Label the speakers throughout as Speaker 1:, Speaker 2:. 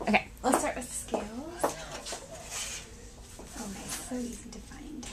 Speaker 1: Okay, let's start with the scales. Oh, nice. So easy to find.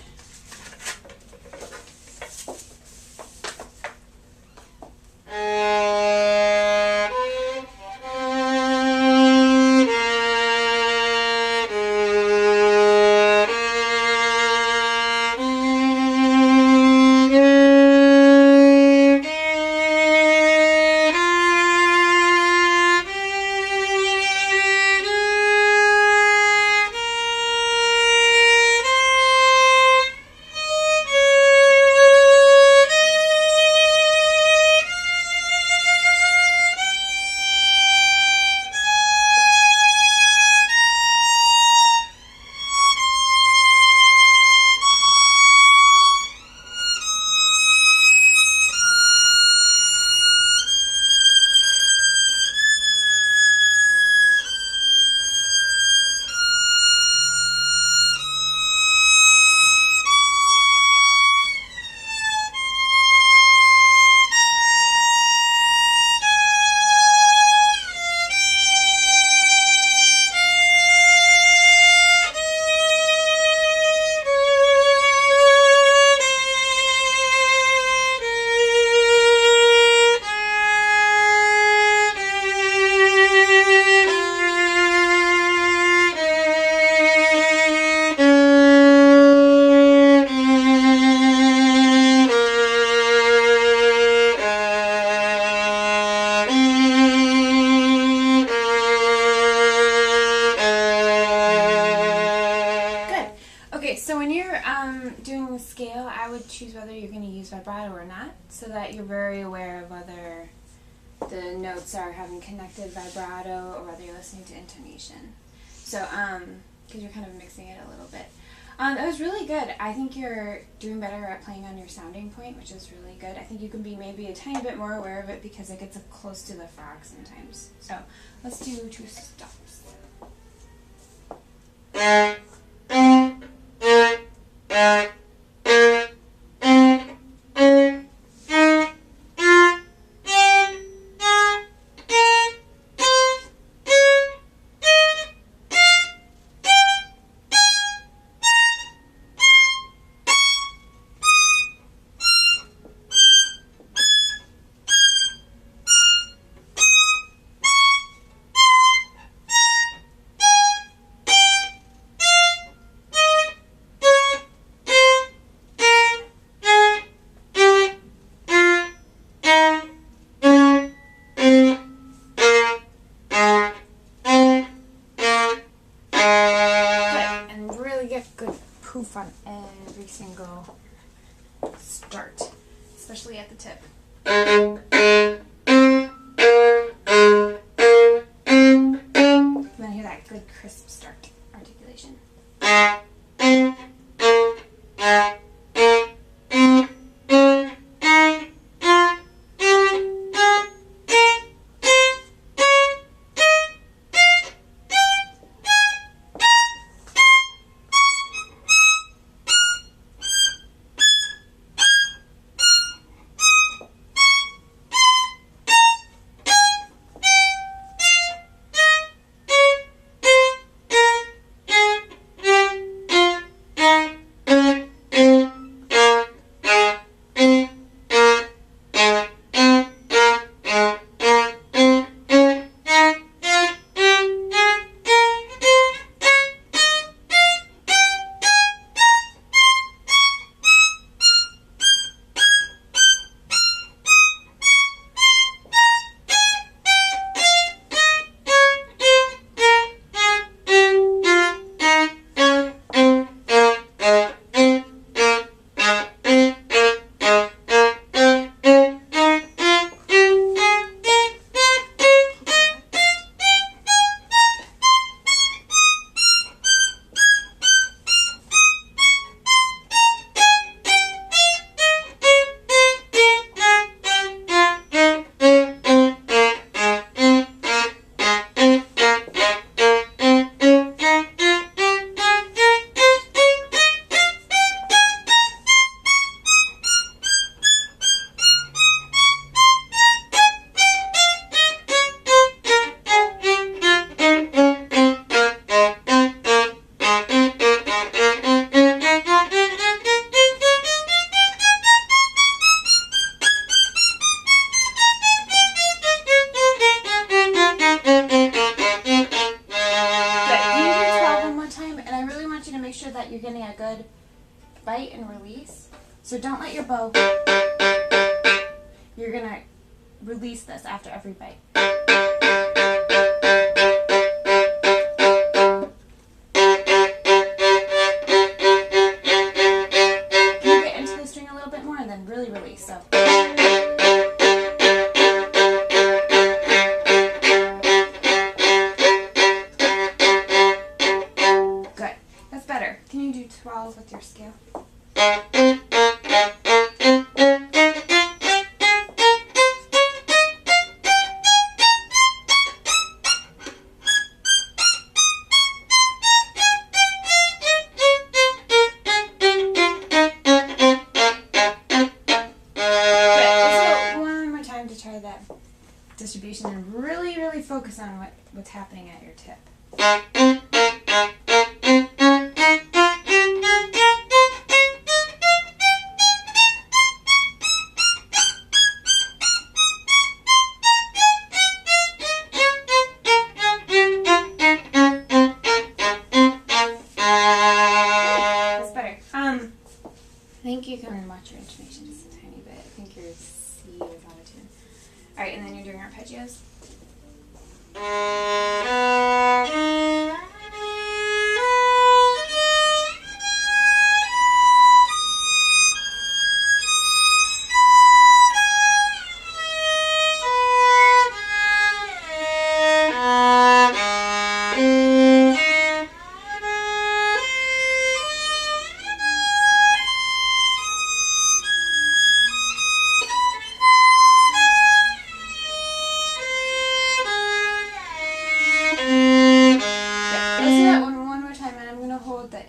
Speaker 1: Okay, so when you're doing the scale, I would choose whether you're going to use vibrato or not, so that you're very aware of whether the notes are having connected vibrato or whether you're listening to intonation. So, because you're kind of mixing it a little bit. It was really good. I think you're doing better at playing on your sounding point, which is really good. I think you can be maybe a tiny bit more aware of it because it gets close to the frog sometimes. So, let's do 2 stops. Good poof on every single start, especially at the tip. You want to hear that good crisp start articulation. a good bite and release. So don't let your bow, you're going to release this after every bite. Can you get into the string a little bit more and then really release? So. Good. That's better. Can you do 12 with your scale? Distribution and really, really focus on what's happening at your tip. That's better. I think you can watch your intonation just a tiny bit. I think your C is out of tune. Alright, and then you're doing arpeggios.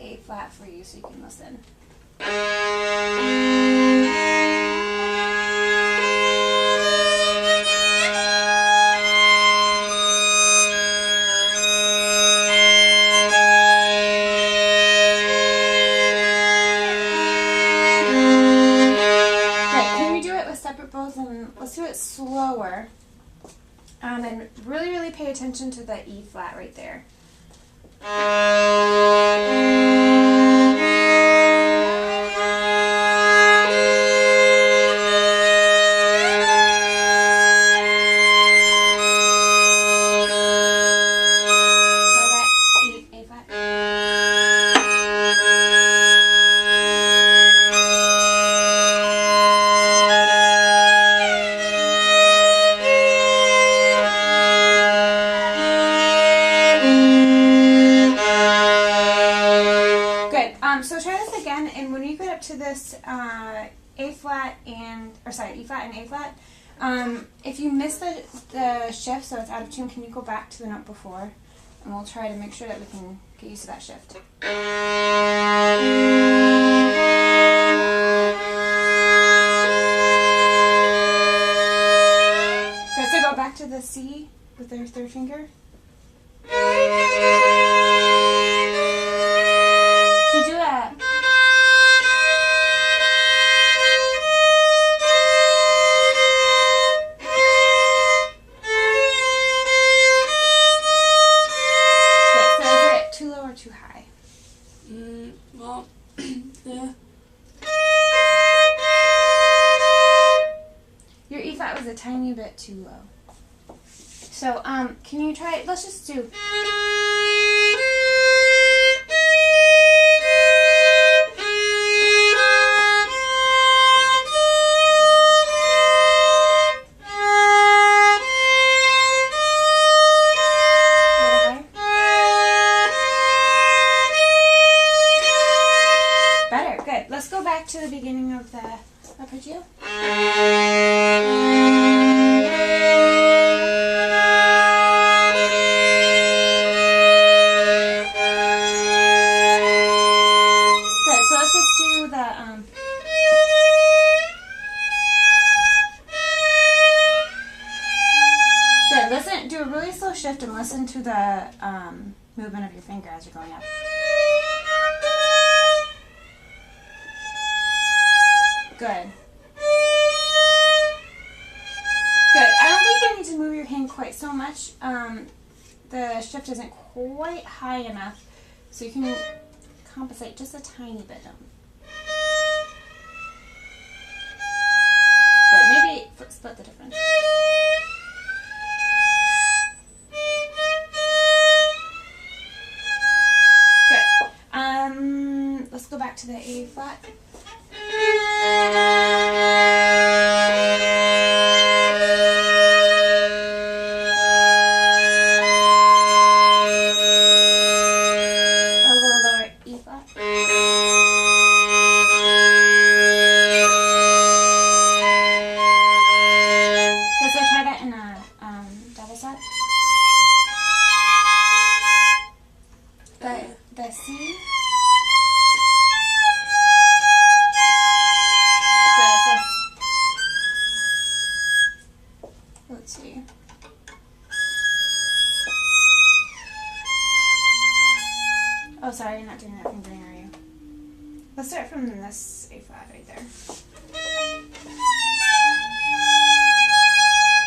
Speaker 1: A flat for you so you can listen. Good. Can you do it with separate bows? And let's do it slower. And really, really pay attention to the E flat right there. So try this again, and when you get up to this E flat and A flat, if you miss the shift, so it's out of tune, can you go back to the note before? And we'll try to make sure that we can get used to that shift. Okay, so go back to the C with your third finger. Too high?
Speaker 2: Well, yeah.
Speaker 1: Your E flat was a tiny bit too low. So, can you try, let's just do. Let's go back to the beginning of the arpeggio. Good, so let's just do the Good, listen, do a really slow shift and listen to the movement of your finger as you're going up. Good. Good. I don't think you need to move your hand quite so much. The shift isn't quite high enough, so you can compensate just a tiny bit. But maybe split the difference. Good. Let's go back to the A flat. A little lower, E flat. Okay, so try that in a double set. The C. Let's see. Oh, sorry, you're not doing that fingering, are you? Let's start from this A flat right there.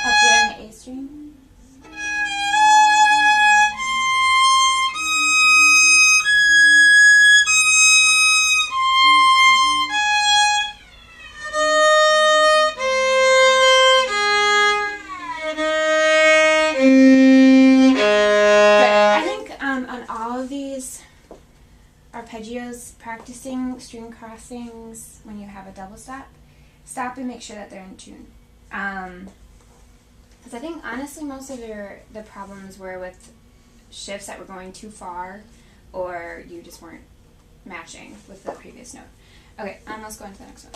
Speaker 1: Up here in the A string. Arpeggios, practicing string crossings when you have a double stop and make sure that they're in tune. Because I think honestly most of the problems were with shifts that were going too far, or you just weren't matching with the previous note. Okay, let's go on to the next one.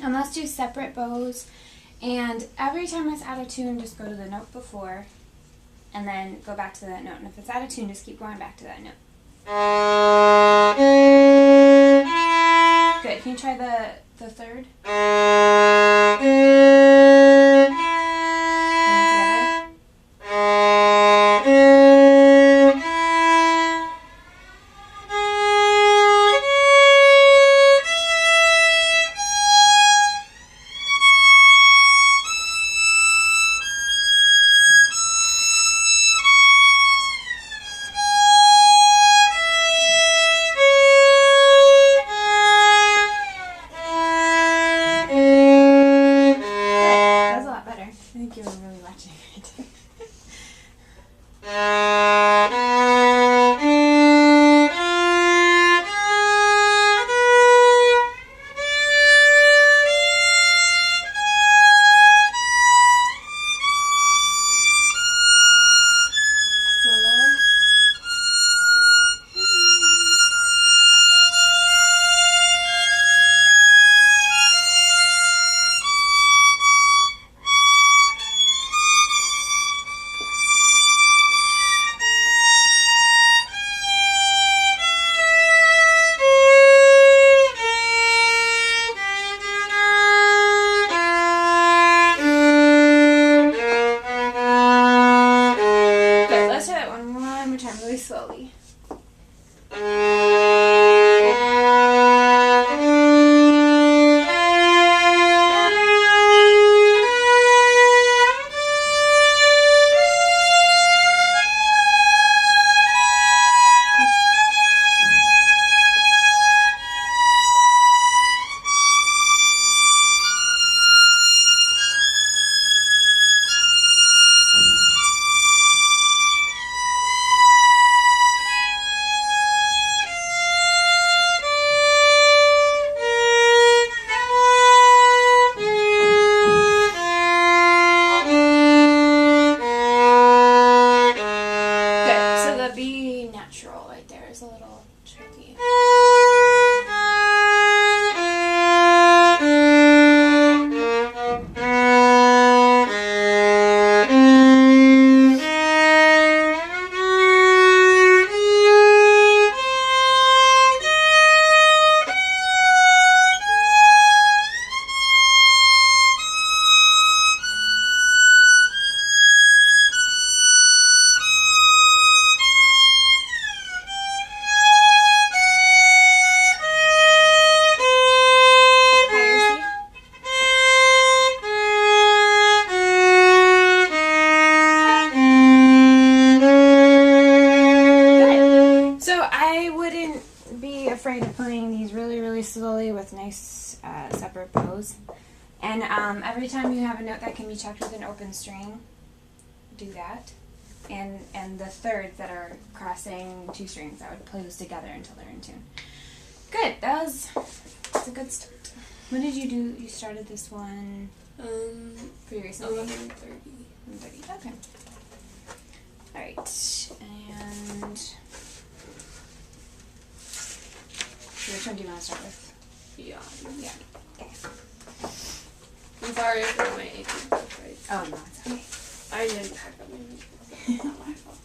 Speaker 1: And let's do separate bows, and every time it's out of tune, just go to the note before and then go back to that note, and if it's out of tune, just keep going back to that note. Good. Can you try the third? Slowly. separate bows. And every time you have a note that can be checked with an open string, do that. And the thirds that are crossing two strings, I would play those together until they're in tune. Good. That's a good start. When did you do? You started this one pretty recently.
Speaker 2: 11:30.
Speaker 1: Okay. All right. And which one do you want to start with?
Speaker 2: Yeah.
Speaker 1: Yeah. Okay.
Speaker 2: I'm sorry for my aching throat, right?
Speaker 1: Oh no, it's okay.
Speaker 2: I didn't pack up my makeup. Not my fault.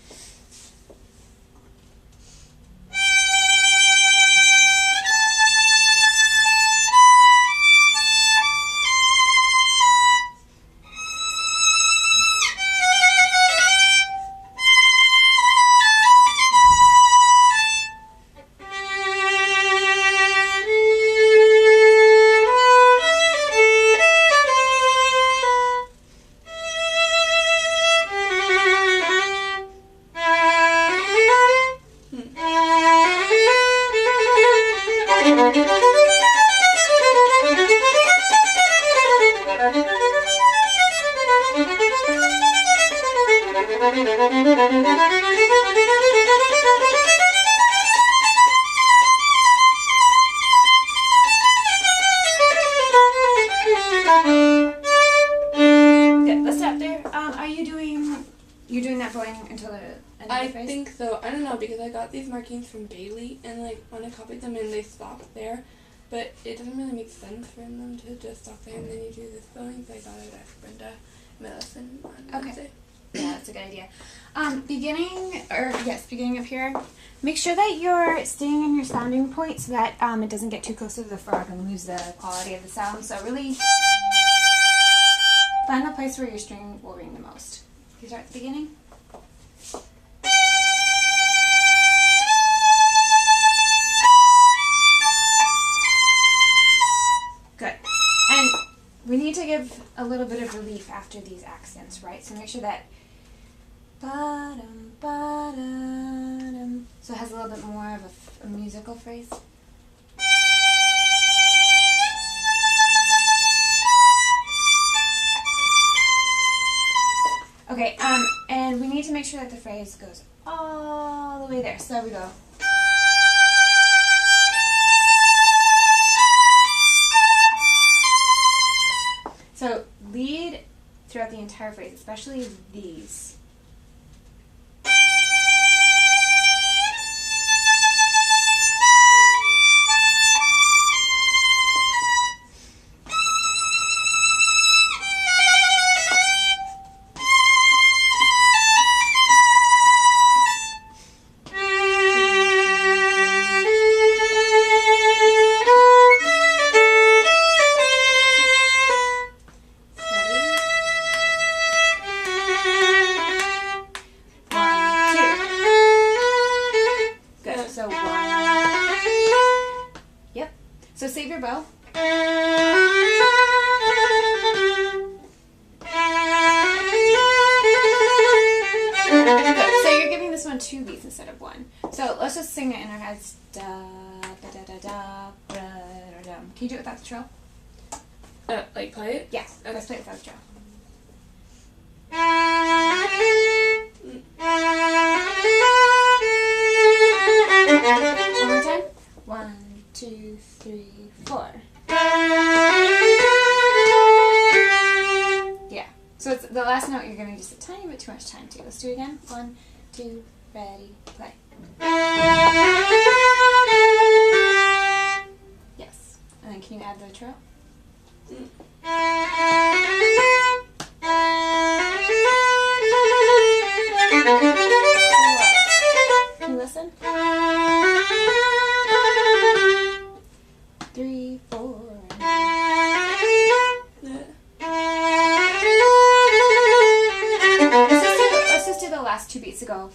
Speaker 1: Good. Let's stop there. You're doing that bowing until the end of
Speaker 2: I
Speaker 1: the phrase?
Speaker 2: think so. I don't know because I got these markings from Bailey and like when I copied them in they stopped there. But it doesn't really make sense for them to just stop there and then you do this bowing, so I got it at Brenda in my lesson on Wednesday.
Speaker 1: Yeah, that's a good idea. Beginning up here, make sure that you're staying in your sounding point so that it doesn't get too close to the frog and lose the quality of the sound. So really find the place where your string will ring the most. You start at the beginning. Good. And we need to give a little bit of relief after these accents, right? So make sure that ba-dum, ba-da-dum. So it has a little bit more of a musical phrase. Okay, and we need to make sure that the phrase goes all the way there. So there we go. So lead throughout the entire phrase, especially these. So save your bow. Good. So you're giving this one 2 beats instead of 1. So let's just sing it in our heads. Da da da da da da da da. Can you do it without the trill?
Speaker 2: Like play it?
Speaker 1: Yeah. Okay. Let's play it without the trill. One more time. 1, 2, 3, 4. Yeah. So it's the last note. You're giving just a tiny bit too much time to. Let's do it again. 1, 2, ready, play. Yes. And then can you add the trill? Can you listen? 3, 4. Let's just do the last 2 beats ago.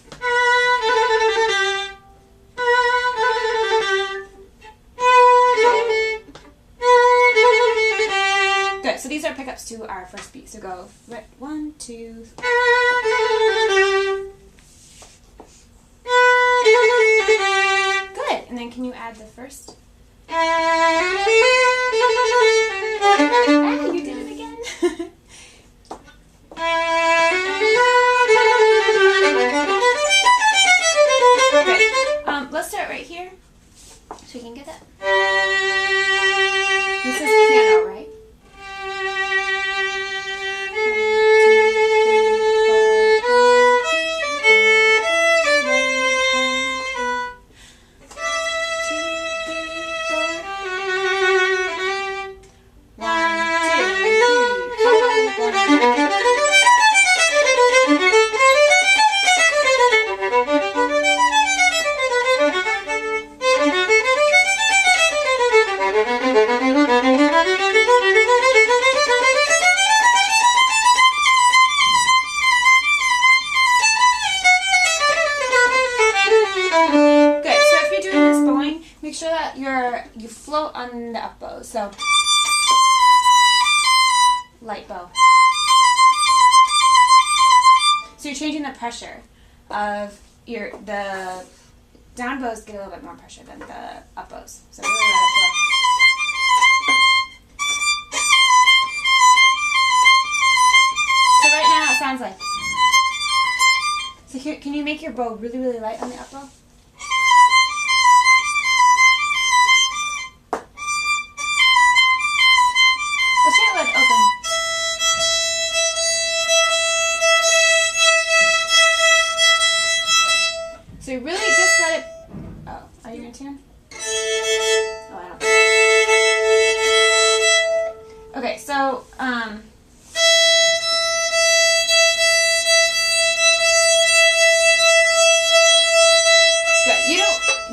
Speaker 1: Good. So these are pickups to our first beat. So go 1, 2. Good. And then can you add the first? So you can get that. This is piano, right? 'Cause you float on the up bow. So light bow. So you're changing the pressure of the down bows get a little bit more pressure than the up bows. So really let it flow. So right now it sounds like. So here, can you make your bow really, really light on the up bow? Let's try it wide open. So you really just let it. Oh, are you in tune? Oh, I don't think. Okay, so good. You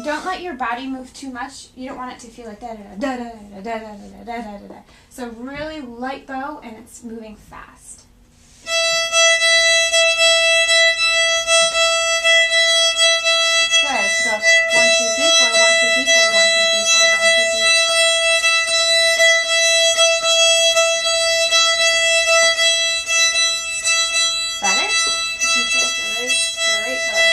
Speaker 1: don't let your body move too much. You don't want it to feel like da da da da da da da da da da da. So really light bow, and it's moving fast. Good. So 1, 2, 3, 4, 1, 2, 3, 4, 1, 2, 3, 4, 1, 2, 3, 4, 1, 2, 3. Better? Make sure it's a really straight bow.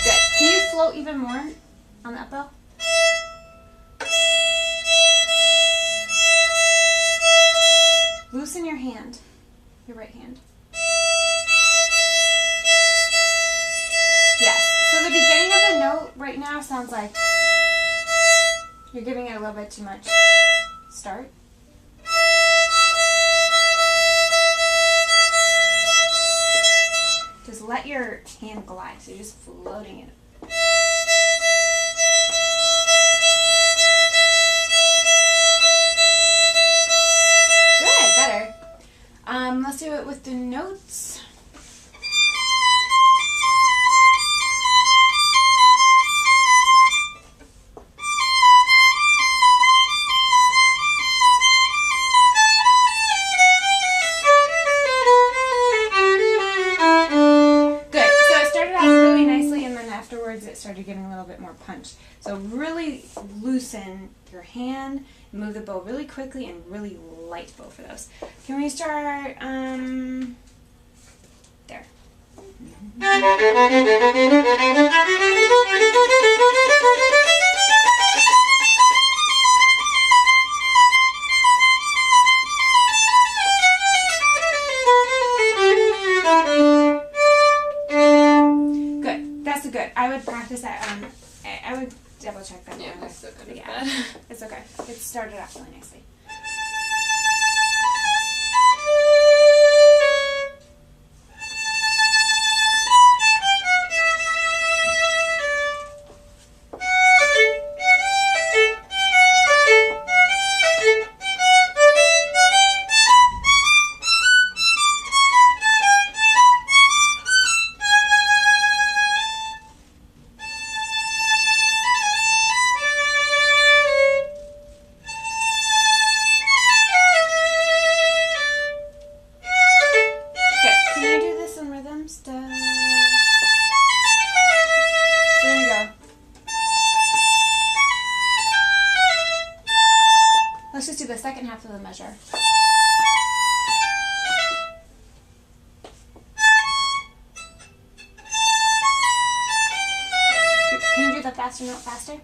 Speaker 1: Good. Can you float even more on the up bow? Loosen your hand, your right hand. Yes. So the beginning of the note right now sounds like you're giving it a little bit too much start. Just let your hand glide. So you're just floating it. Good, better. Let's do it with the notes. It started getting a little bit more punch. So really loosen your hand, move the bow really quickly, and really light bow for those. Can we start, there. Good. I would practice that. I would double check that.
Speaker 2: Yeah, I'm so good at
Speaker 1: yeah,
Speaker 2: that.
Speaker 1: It's okay. It started off really nicely. Let's just do the second half of the measure. Can you do the faster note faster?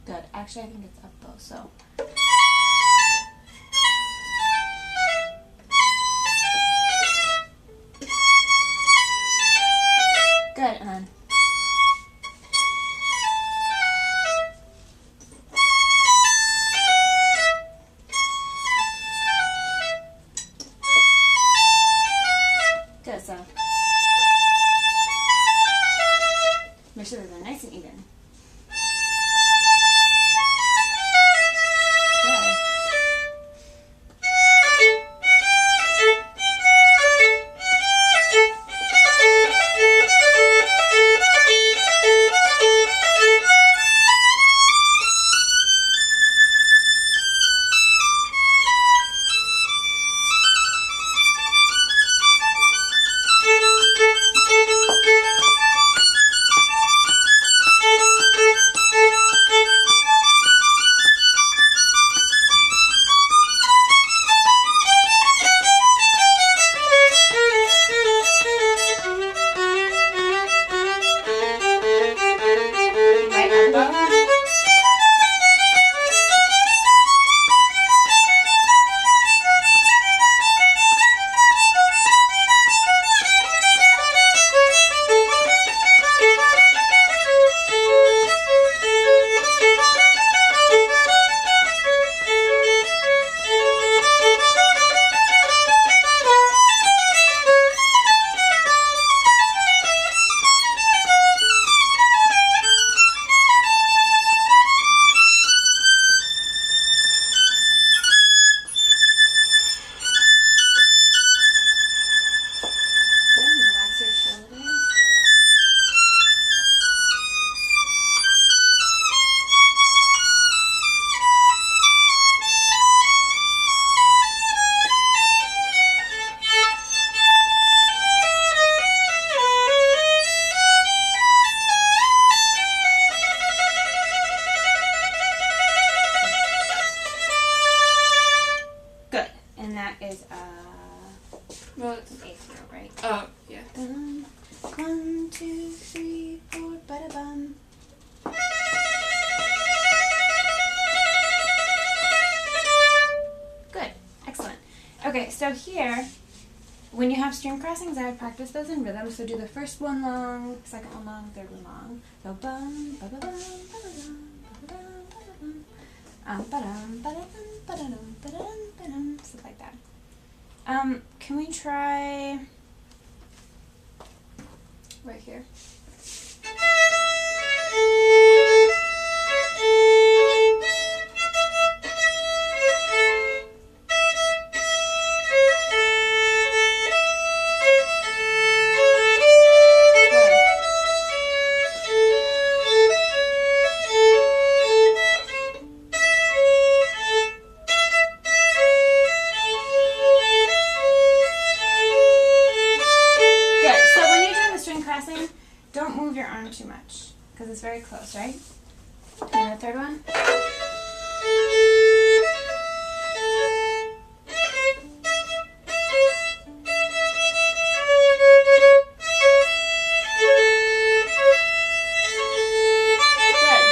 Speaker 1: Good. Actually, I think it's up bow, so. Good, and then. Good, so. Make sure that they're nice and even. Good. Right elbow. Good, and relax your shoulder. Good, and that is
Speaker 2: Well, it's,
Speaker 1: A scale, right?
Speaker 2: oh, yeah.
Speaker 1: 1, 2, 3, 4, bada bum. Good, excellent. Okay, so here, when you have stream crossings, I would practice those in rhythm. So do the first one long, second one long, third one long. So bum, ba ba bum, ba ba dum, ba ba dum, ba ba dum. Ba-dum, ba-da-dum, ba-da-dum, ba-da-dum, ba-dum, stuff like that. Can we try right here? Good. So when you're doing the string crossing, don't move your arm too much because it's very close, right? And the third one. Good.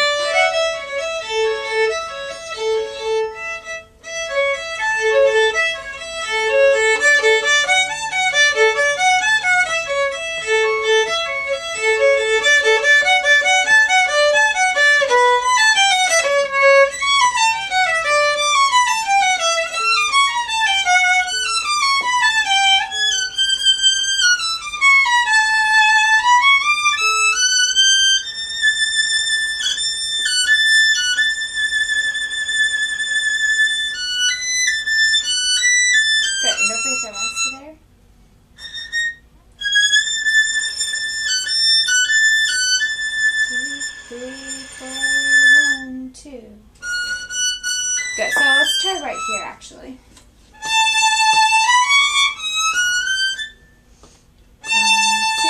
Speaker 1: Good. And don't forget the rest there. Two, three, four, 1, 2. Good. So let's try right here actually. 1, 2,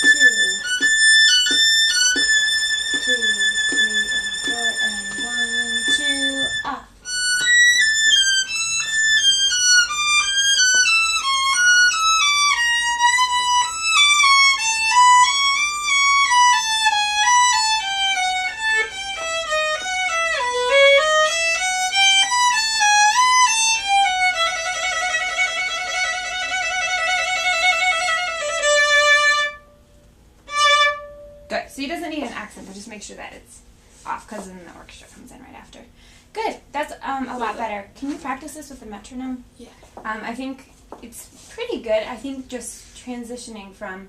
Speaker 1: 3. 2, 3, and 4, and 1, 2, ah. make sure that it's off because then the orchestra comes in right after. Good. That's a lot better. Can you practice this with the metronome?
Speaker 2: Yeah.
Speaker 1: I think it's pretty good. I think just transitioning from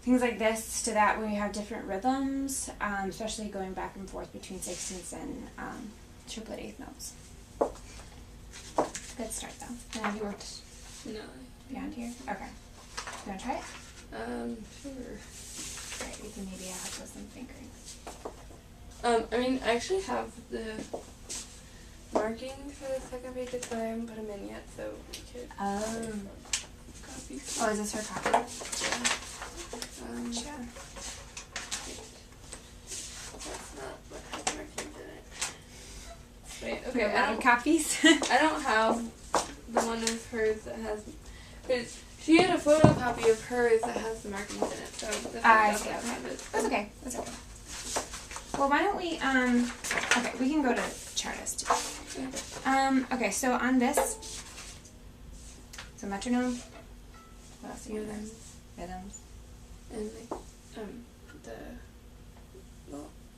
Speaker 1: things like this to that when you have different rhythms, especially going back and forth between sixteenths and triplet eighth notes. Good start though. And have you worked
Speaker 2: No.
Speaker 1: beyond here? Okay. You want to try it?
Speaker 2: Sure.
Speaker 1: Great. You can maybe help with some fingering.
Speaker 2: I mean, I actually have the markings for the second page, but I haven't put them in yet, so we could copy.
Speaker 1: Oh, is this her copy?
Speaker 2: Yeah.
Speaker 1: Gotcha.
Speaker 2: That's not what has markings in it. Wait,
Speaker 1: We
Speaker 2: okay,
Speaker 1: have a lot of copies.
Speaker 2: I don't have the one of hers that has, because she had a photocopy of hers that has the markings in it, so this one
Speaker 1: I
Speaker 2: doesn't
Speaker 1: see, okay.
Speaker 2: have it.
Speaker 1: That's okay. That's okay. Well, why don't we, okay, we can go to Chartist. Okay, so on this, so metronome, what else do you have? Rhythms.
Speaker 2: And like,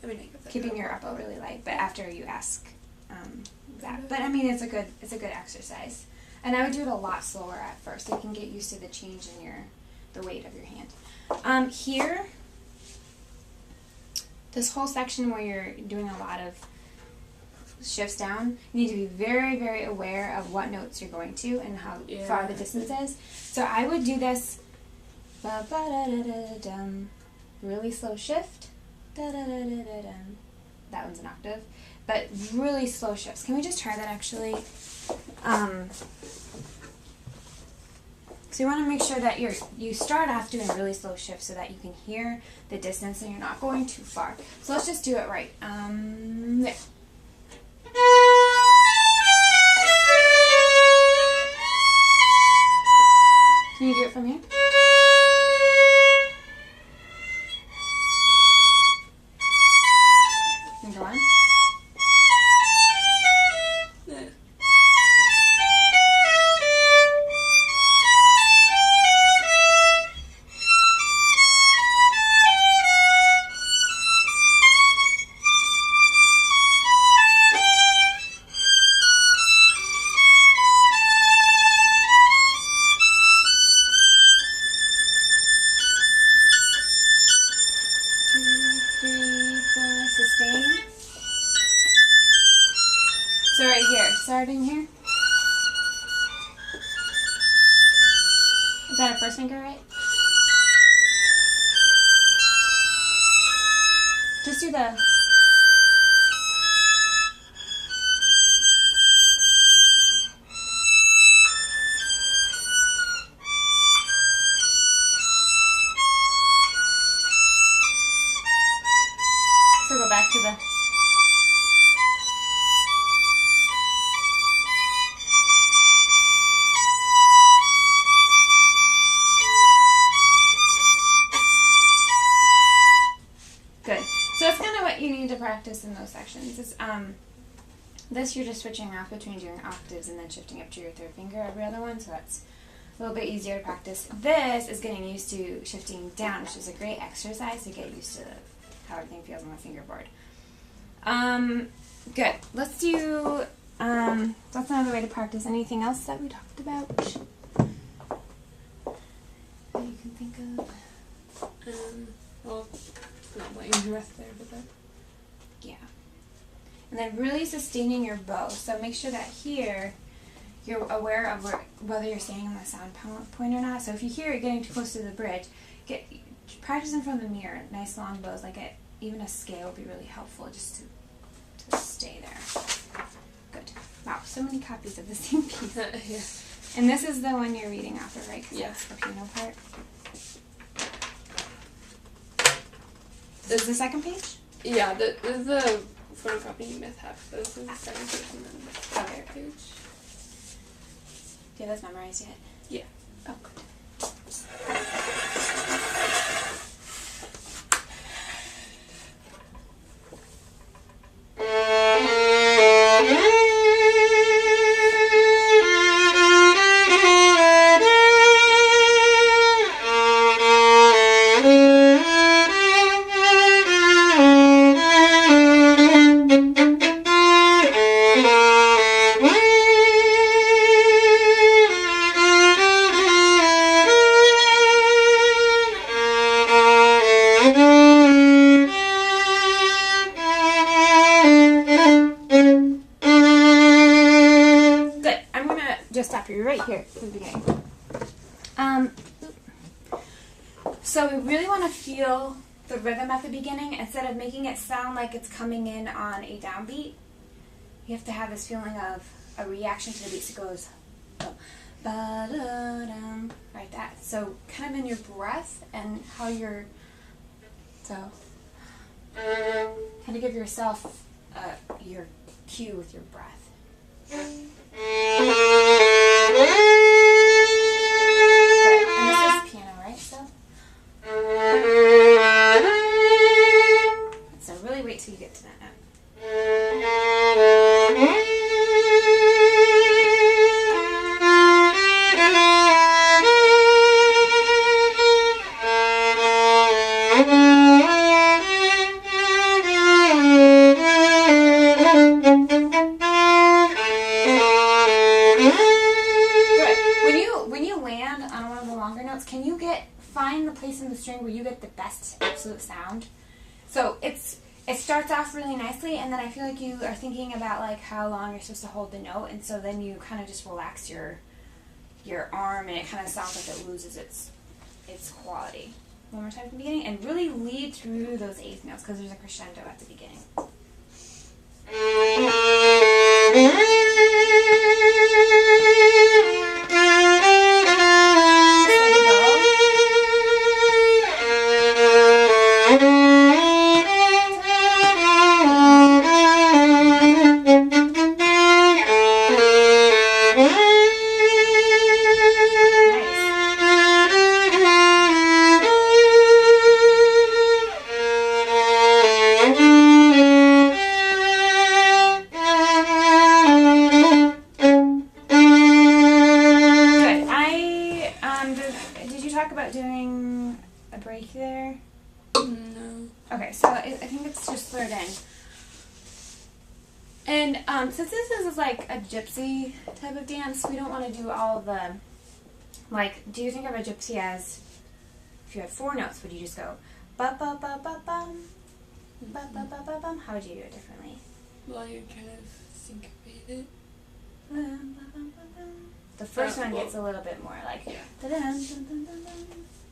Speaker 2: I mean, I guess
Speaker 1: Keeping your upper really light, but after you ask that. But I mean, it's a good exercise. And I would do it a lot slower at first, so you can get used to the change in the weight of your hand. Here, this whole section where you're doing a lot of shifts down, you need to be very, very aware of what notes you're going to and how far the distance is. So I would do this ba ba da da da dum, really slow shift, da da da da da dum. That one's an octave, but really slow shifts. Can we just try that actually? So you want to make sure that you start off doing really slow shifts so that you can hear the distance and you're not going too far. So let's just do it right. There. Can you do it from here? Can you go on?
Speaker 2: Yeah.
Speaker 1: So right here, starting here. Is that a first finger, right? Just do the... So go back to the... Good. So that's kind of what you need to practice in those sections. Is, this you're just switching off between doing octaves and then shifting up to your third finger every other one, so that's a little bit easier to practice. This is getting used to shifting down, which is a great exercise to get used to how everything feels on the fingerboard. Good. Let's do, that's another way to practice. Anything else that we talked about that you can think of?
Speaker 2: Well, not letting the rest there, but that.
Speaker 1: Yeah. And then really sustaining your bow. So make sure that here you're aware of whether you're staying on the sound point or not. So if you hear it getting too close to the bridge, practice in front of the mirror. Nice long bows, like even a scale would be really helpful just to stay there. Good. Wow, so many copies of the same piece.
Speaker 2: Yeah.
Speaker 1: And this is the one you're reading off of, right? 'Cause
Speaker 2: Yeah.
Speaker 1: that's the piano part. This is the second page?
Speaker 2: Yeah, this is the photocopying mishap. So this is the second page and then the third page.
Speaker 1: Do you have those memorized yet?
Speaker 2: Yeah.
Speaker 1: Oh, good. be right here for the beginning. So we really want to feel the rhythm at the beginning instead of making it sound like it's coming in on a downbeat. You have to have this feeling of a reaction to the beat. So it goes ba-da-dum, like that. So kind of in your breath and how you're, so kind of give yourself your cue with your breath. Good. And this is piano, right? So really wait till you get to that note. Can you find the place in the string where you get the best absolute sound? So it starts off really nicely, and then I feel like you are thinking about like how long you're supposed to hold the note, and so then you kind of just relax your arm, and it kind of sounds like it loses its quality. One more time from the beginning, and really lead through those eighth notes because there's a crescendo at the beginning. Doing a break there?
Speaker 2: No.
Speaker 1: Okay, so I think it's just third in. And since this is like a gypsy type of dance, we don't want to do all of the, like, do you think of a gypsy as, if you had 4 notes, would you just go ba ba ba ba bum, ba ba ba ba bum? How would you do it differently?
Speaker 2: Well, you're kind of syncopated.
Speaker 1: The first one gets a little bit more like,
Speaker 2: yeah.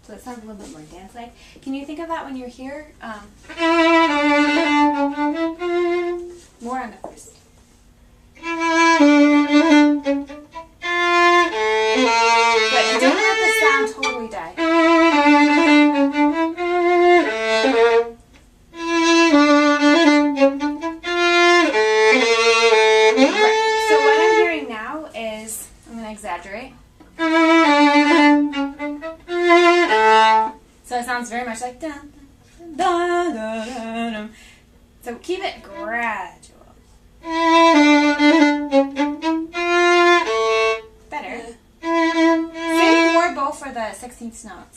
Speaker 1: So it sounds a little bit more dance-like. Can you think of that when you're here? More on the first. But don't let the sound totally die. So what I'm hearing now is, I'm going to exaggerate. So it sounds very much like dun, dun, dun, dun, dun. So keep it gradual. Better. Same chord bow for the 16th notes.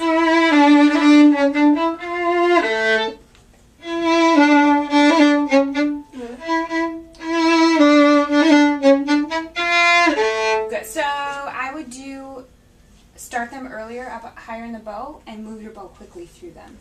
Speaker 1: Good. So I would start them earlier, up higher in the bow, and move your bow quickly through them.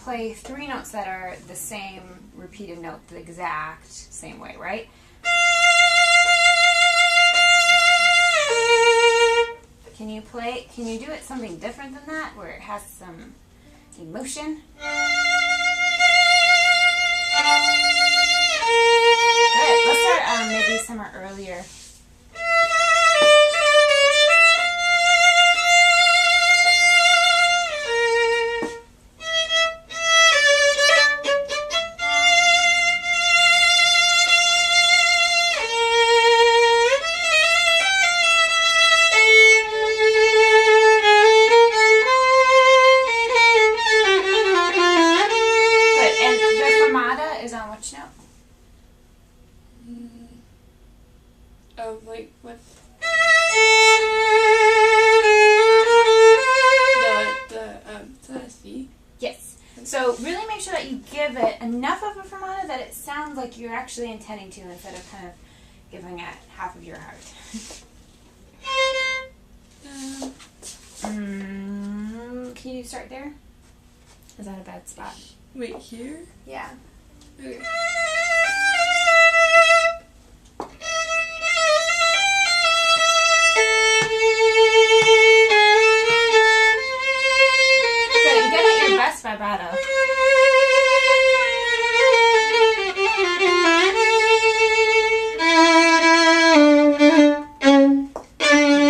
Speaker 1: Play 3 notes that are the same repeated note, the exact same way, right? Can you do it something different than that, where it has some emotion? Good. Let's start maybe somewhere earlier.
Speaker 2: Of like what the C?
Speaker 1: Yes. So really make sure that you give it enough of a fermata that it sounds like you're actually intending to, instead of kind of giving it half of your heart. Can you start there? Is that a bad spot?
Speaker 2: Wait, here?
Speaker 1: Yeah.
Speaker 2: Okay.
Speaker 1: Vibrato.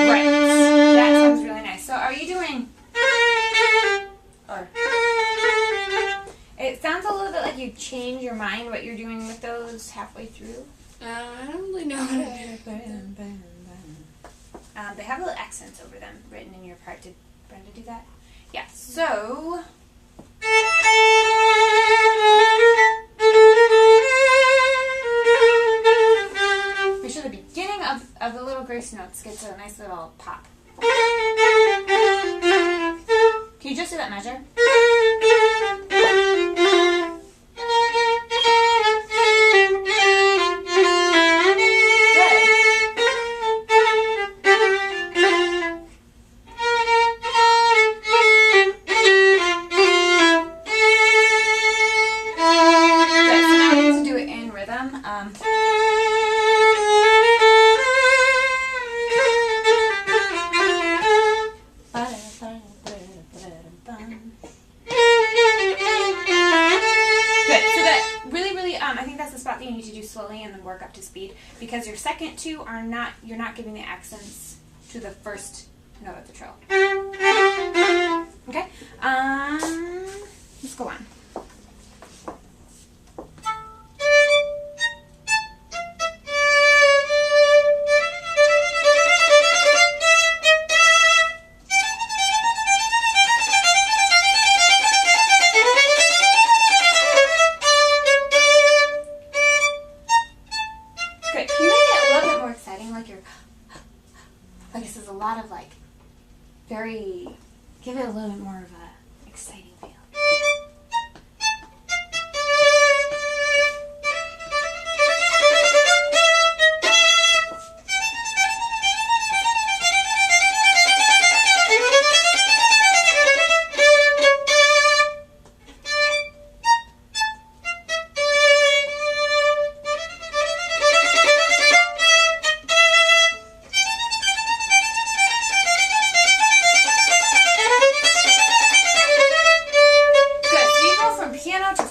Speaker 1: Right. That sounds really nice. So are you doing... Or... It sounds a little bit like you change your mind what you're doing with those halfway through.
Speaker 2: I don't really know how to do it.
Speaker 1: They have little accents over them written in your part. Did Brenda do that? Yeah. So... Make sure the beginning of the little grace notes gets a nice little pop. Can you just do that measure? Slowly and then work up to speed, because your second two are not, you're not giving the accents to the first note of the trill. Okay, let's go on. Give it a little bit more of a exciting feel.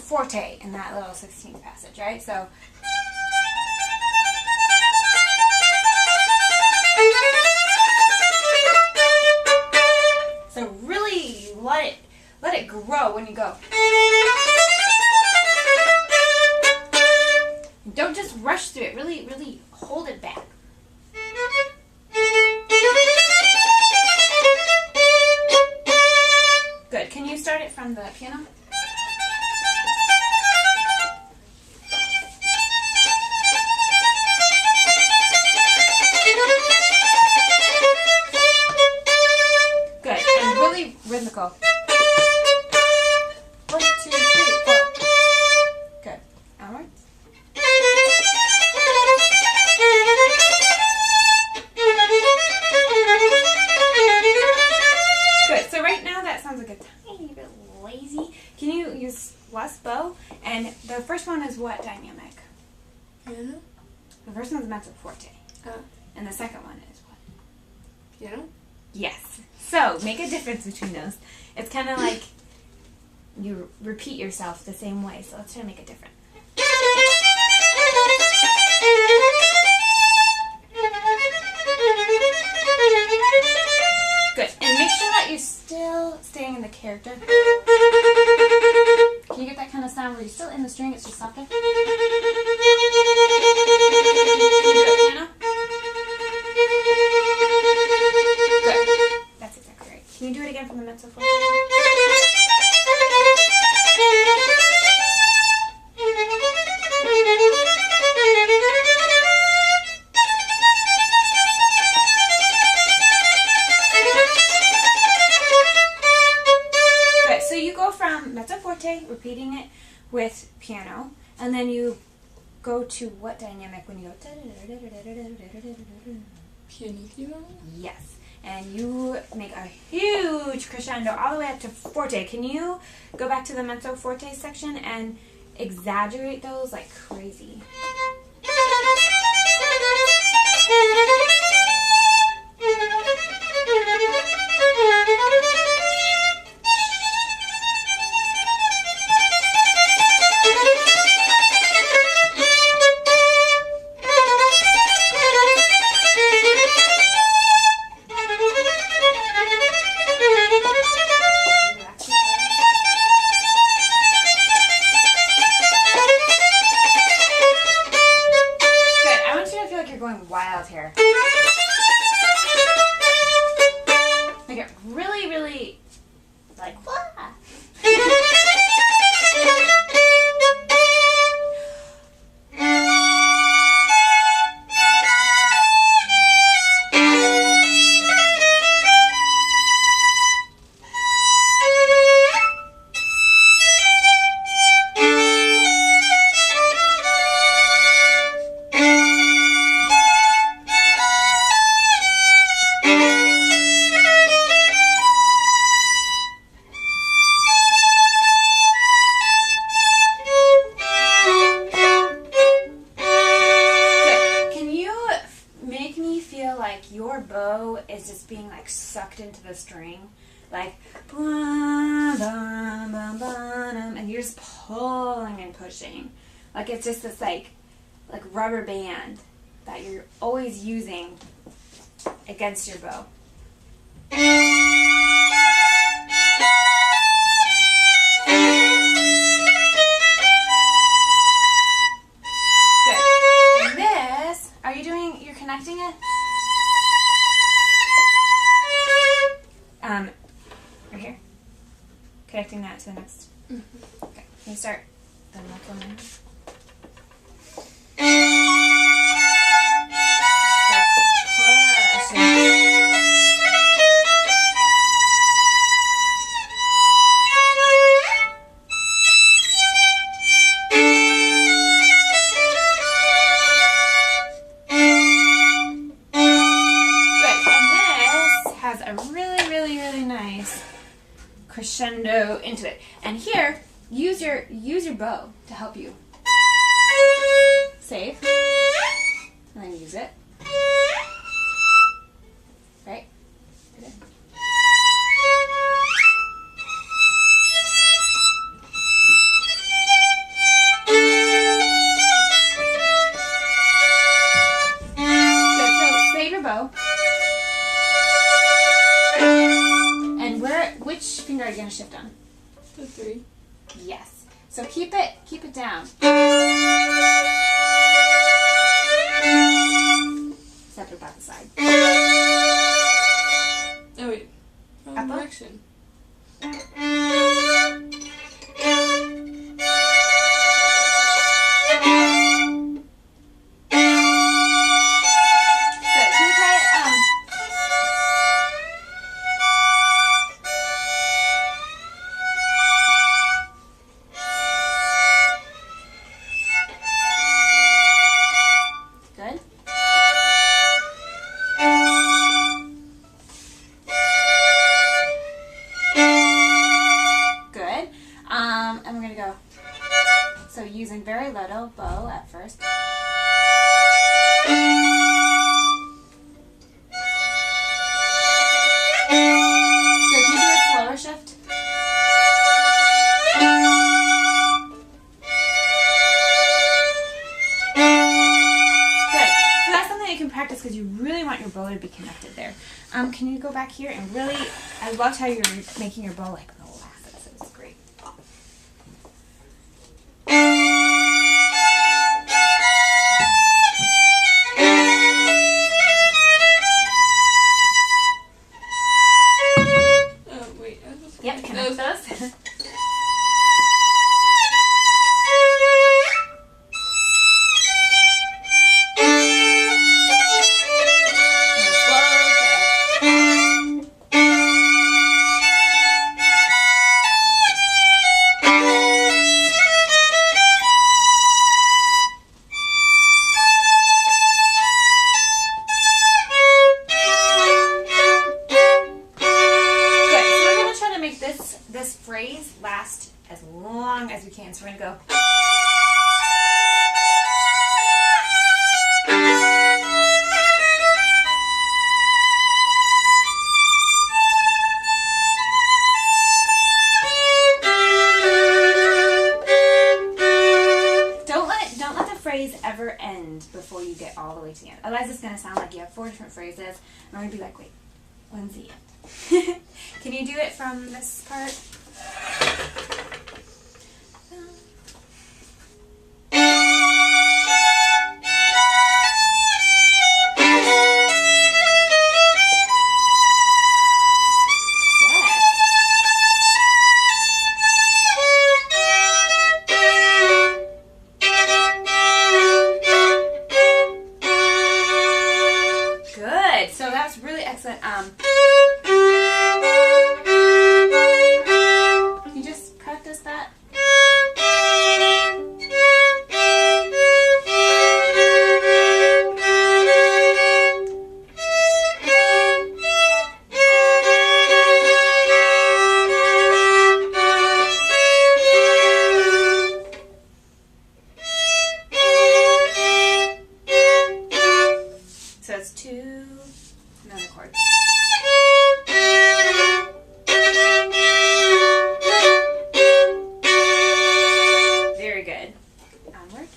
Speaker 1: Forte in that little 16th passage, right? So really let it grow when you go. Don't just rush through it. Really hold it back. Good. Can you start it from the piano? Rhythmical. 1, 2, 3, 4. Good. Onwards. Good. So right now that sounds like a tiny bit lazy. Can you use less bow? And the first one is what dynamic?
Speaker 2: Piano.
Speaker 1: The first one's mezzo forte.
Speaker 2: Oh.
Speaker 1: And the second one is what?
Speaker 2: Piano.
Speaker 1: Yes. So, make a difference between those. It's kind of like you repeat yourself the same way. So, let's try to make it different. Good. And make sure that you're still staying in the character. Can you get that kind of sound where you're still in the string, it's just softer? Can you do it, piano? Good. That's exactly right. Can you do it again from the mezzo forte? Good. So you go from mezzo forte, repeating it with piano, and then you go to what dynamic when you go?
Speaker 2: Pianissimo?
Speaker 1: Yes. And you make a huge crescendo all the way up to forte. Can you go back to the mezzo forte section and exaggerate those like crazy? Going wild here. Make it really, really like wah. Your bow is just being like sucked into the string, like and you're just pulling and pushing, like it's just this like rubber band that you're always using against your bow. Good. And this, you're connecting it? Right here. Connecting that to the next. Mm-hmm. Okay. Can you start the next one? Crescendo into it, and here use your bow to help you. Save, and then use it. Right? Good. So save your bow. Which finger are you going to shift on?
Speaker 2: The 3.
Speaker 1: Yes. So keep it down. Step it back the side.
Speaker 2: Oh wait. Wrong direction. Using very little bow at first.
Speaker 1: Good. Can you do a slower shift? Good. So that's something you can practice because you really want your bow to be connected there. Can you go back here and really? I loved how you're making your bow like molasses. It's great.
Speaker 2: Oh wait, I was
Speaker 1: Yep. Connect those. This phrase last as long as we can. So we're going to go. Don't let the phrase ever end before you get all the way to the end. Otherwise it's going to sound like you have 4 different phrases and we're going to be like, wait, when's the end? Can you do it from this part? Good. So that's really excellent. Can you just practice that? So it's 2, another chord. Very good. Onward.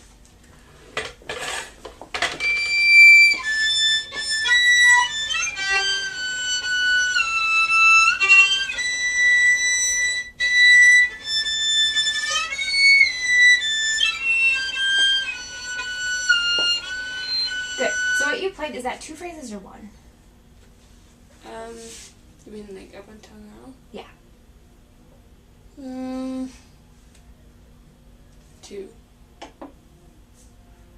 Speaker 1: Good. So what you played, is that 2 phrases or 1?
Speaker 2: You mean like up until now?
Speaker 1: Yeah.
Speaker 2: 2.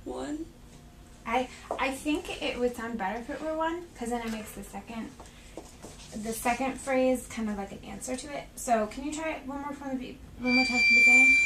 Speaker 2: 1.
Speaker 1: I think it would sound better if it were 1, because then it makes the second phrase kind of like an answer to it. So can you try it one more time from the beginning?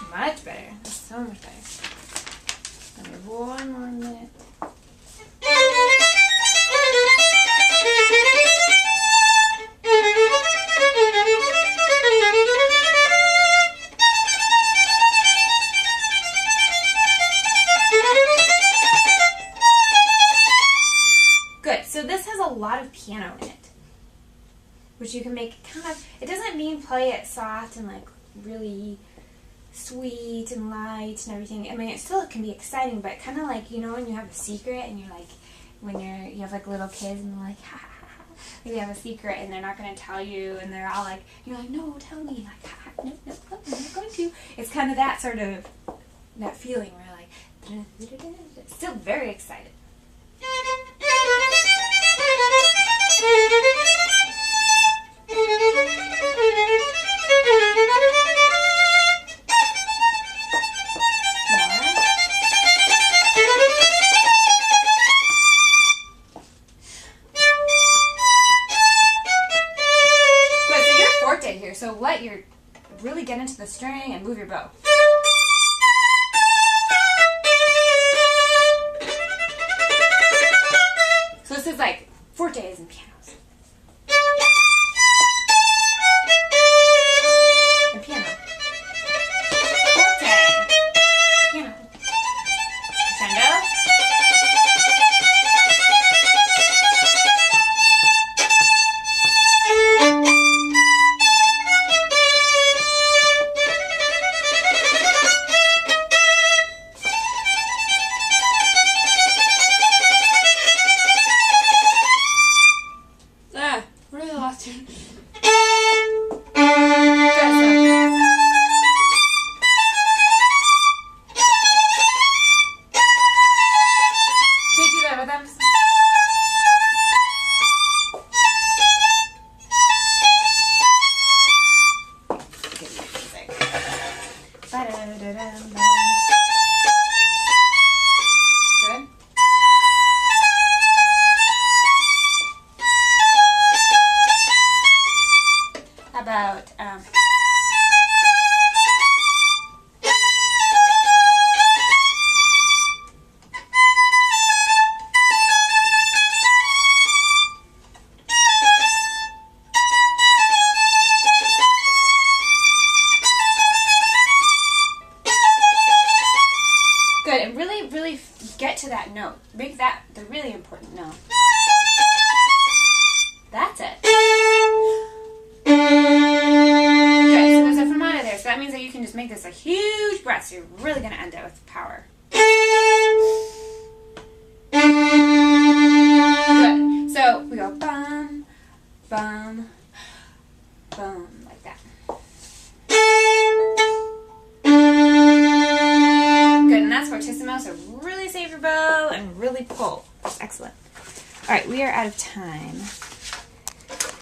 Speaker 1: Much better. That's so much better. Okay, 1 more minute. Good. So this has a lot of piano in it, which you can make kind of, it doesn't mean play it soft and like really sweet and light and everything. I mean, it still can be exciting, but kind of like, you know, when you have a secret and you're like, when you have like little kids and they're like, ha ha ha, like they have a secret and they're not going to tell you and they're all like, you're like, no, tell me, like, ha, ha, no, no, I'm not going to. It's kind of that sort of, that feeling where like, still very excited. really get into the string and move your bow. So this is like fortes and pianos. And piano. Forte. Piano. Crescendo.
Speaker 2: What are the last two?
Speaker 1: Can you do that with them? Good music. Ba-da-da-dum-bum. Good? How about, good, and really, really get to that note. Make that the really important note. That's it. Good, so there's a fermata there, so that means that you can just make this a huge breath, so you're really going to end it with power. Good, so we go bum, bum, bum, like that. Good, and that's fortissimo, so really save your bow and really pull. That's excellent. All right, we are out of time.